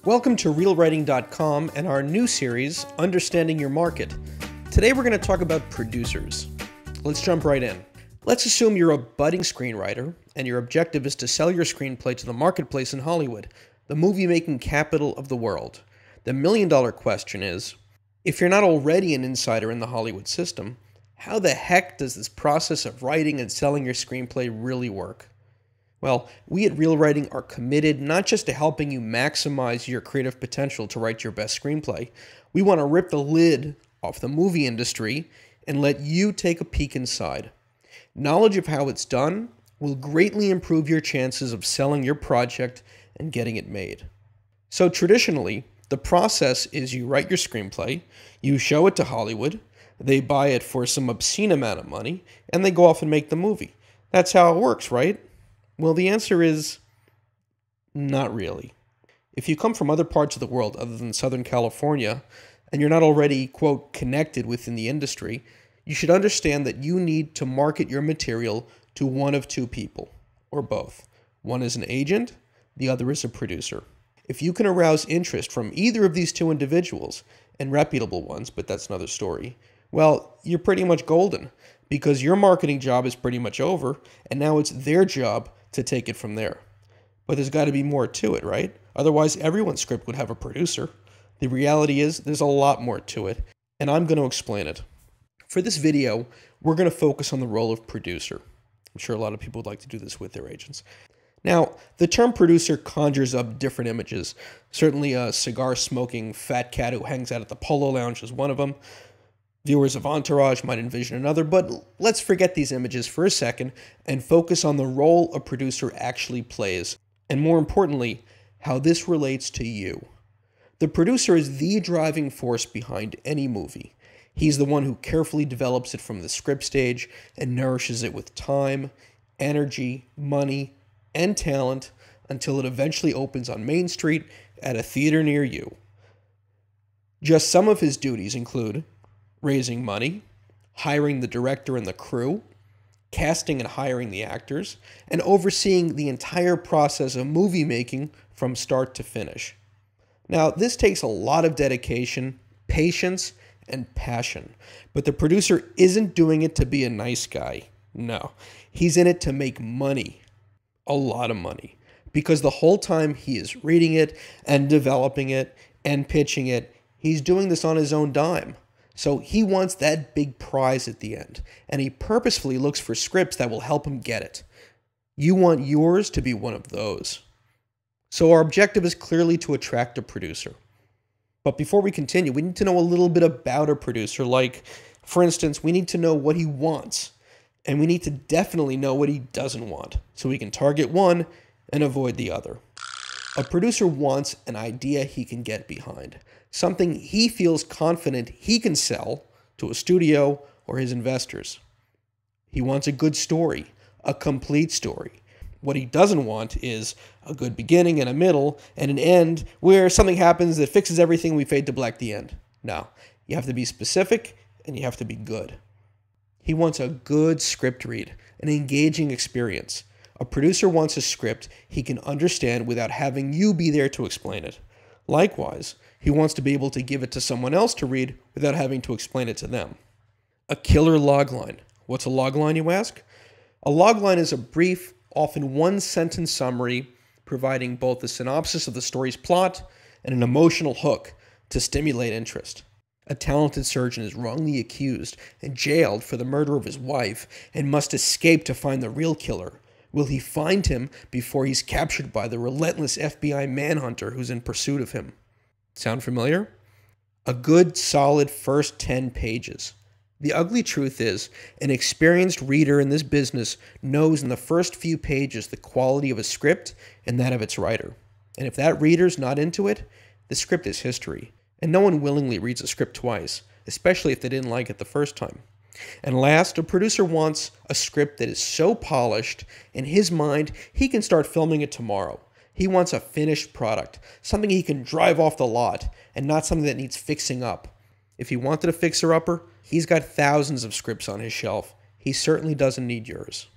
Welcome to ReelWriting.com and our new series, Understanding Your Market. Today we're going to talk about producers. Let's jump right in. Let's assume you're a budding screenwriter and your objective is to sell your screenplay to the marketplace in Hollywood, the movie-making capital of the world. The million-dollar question is, if you're not already an insider in the Hollywood system, how the heck does this process of writing and selling your screenplay really work? Well, we at ReelWriting are committed not just to helping you maximize your creative potential to write your best screenplay. We want to rip the lid off the movie industry and let you take a peek inside. Knowledge of how it's done will greatly improve your chances of selling your project and getting it made. So traditionally, the process is you write your screenplay, you show it to Hollywood, they buy it for some obscene amount of money, and they go off and make the movie. That's how it works, right? Well, the answer is not really. If you come from other parts of the world other than Southern California, and you're not already, quote, connected within the industry, you should understand that you need to market your material to one of two people, or both. One is an agent, the other is a producer. If you can arouse interest from either of these two individuals, and reputable ones, but that's another story, well, you're pretty much golden, because your marketing job is pretty much over, and now it's their job to take it from there. But there's got to be more to it, right? Otherwise, everyone's script would have a producer. The reality is there's a lot more to it, and I'm going to explain it. For this video, we're going to focus on the role of producer. I'm sure a lot of people would like to do this with their agents. Now, the term producer conjures up different images. Certainly a cigar-smoking fat cat who hangs out at the Polo Lounge is one of them. Viewers of Entourage might envision another, but let's forget these images for a second and focus on the role a producer actually plays, and more importantly, how this relates to you. The producer is the driving force behind any movie. He's the one who carefully develops it from the script stage and nourishes it with time, energy, money, and talent until it eventually opens on Main Street at a theater near you. Just some of his duties include raising money, hiring the director and the crew, casting and hiring the actors, and overseeing the entire process of movie making from start to finish. Now, this takes a lot of dedication, patience, and passion, but the producer isn't doing it to be a nice guy. No, he's in it to make money, a lot of money, because the whole time he is reading it and developing it and pitching it, he's doing this on his own dime. So he wants that big prize at the end, and he purposefully looks for scripts that will help him get it. You want yours to be one of those. So our objective is clearly to attract a producer. But before we continue, we need to know a little bit about a producer. Like, for instance, we need to know what he wants, and we need to definitely know what he doesn't want, so we can target one and avoid the other. A producer wants an idea he can get behind, something he feels confident he can sell to a studio or his investors. He wants a good story, a complete story. What he doesn't want is a good beginning and a middle and an end where something happens that fixes everything, we fade to black the end. No, you have to be specific and you have to be good. He wants a good script read, an engaging experience. A producer wants a script he can understand without having you be there to explain it. Likewise, he wants to be able to give it to someone else to read without having to explain it to them. A killer logline. What's a logline, you ask? A logline is a brief, often one-sentence summary providing both a synopsis of the story's plot and an emotional hook to stimulate interest. A talented surgeon is wrongly accused and jailed for the murder of his wife and must escape to find the real killer. Will he find him before he's captured by the relentless FBI manhunter who's in pursuit of him? Sound familiar? A good, solid first 10 pages. The ugly truth is, an experienced reader in this business knows in the first few pages the quality of a script and that of its writer. And if that reader's not into it, the script is history. And no one willingly reads a script twice, especially if they didn't like it the first time. And last, a producer wants a script that is so polished, in his mind, he can start filming it tomorrow. He wants a finished product, something he can drive off the lot, and not something that needs fixing up. If he wanted a fixer-upper, he's got thousands of scripts on his shelf. He certainly doesn't need yours.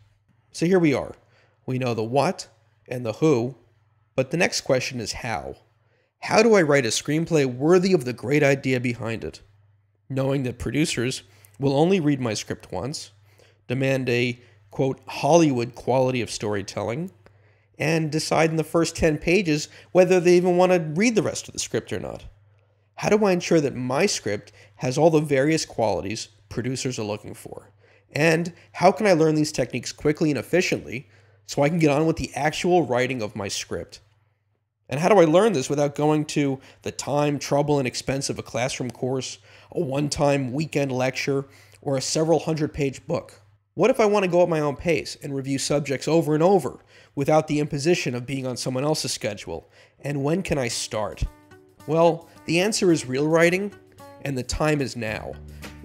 So here we are. We know the what and the who, but the next question is how. How do I write a screenplay worthy of the great idea behind it? Knowing that producers will only read my script once, demand a, quote, Hollywood quality of storytelling, and decide in the first 10 pages whether they even want to read the rest of the script or not. How do I ensure that my script has all the various qualities producers are looking for? And how can I learn these techniques quickly and efficiently so I can get on with the actual writing of my script? And how do I learn this without going to the time, trouble, and expense of a classroom course, a one-time weekend lecture, or a several hundred-page book? What if I want to go at my own pace and review subjects over and over without the imposition of being on someone else's schedule? And when can I start? Well, the answer is ReelWriting, and the time is now.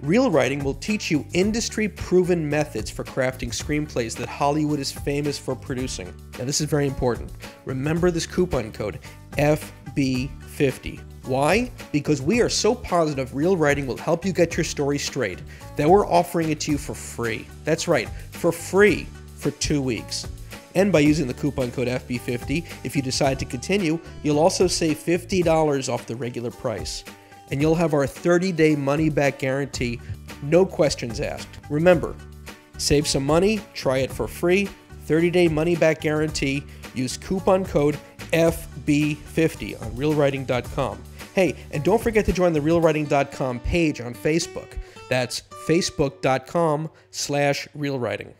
ReelWriting will teach you industry-proven methods for crafting screenplays that Hollywood is famous for producing. Now, this is very important. Remember this coupon code, FB50. Why? Because we are so positive ReelWriting will help you get your story straight that we're offering it to you for free. That's right, for free for 2 weeks. And by using the coupon code FB50, if you decide to continue, you'll also save $50 off the regular price. And you'll have our 30-day money-back guarantee, no questions asked. Remember, save some money, try it for free, 30-day money-back guarantee, use coupon code FB50 on ReelWriting.com. Hey, and don't forget to join the ReelWriting.com page on Facebook. That's facebook.com/ReelWriting.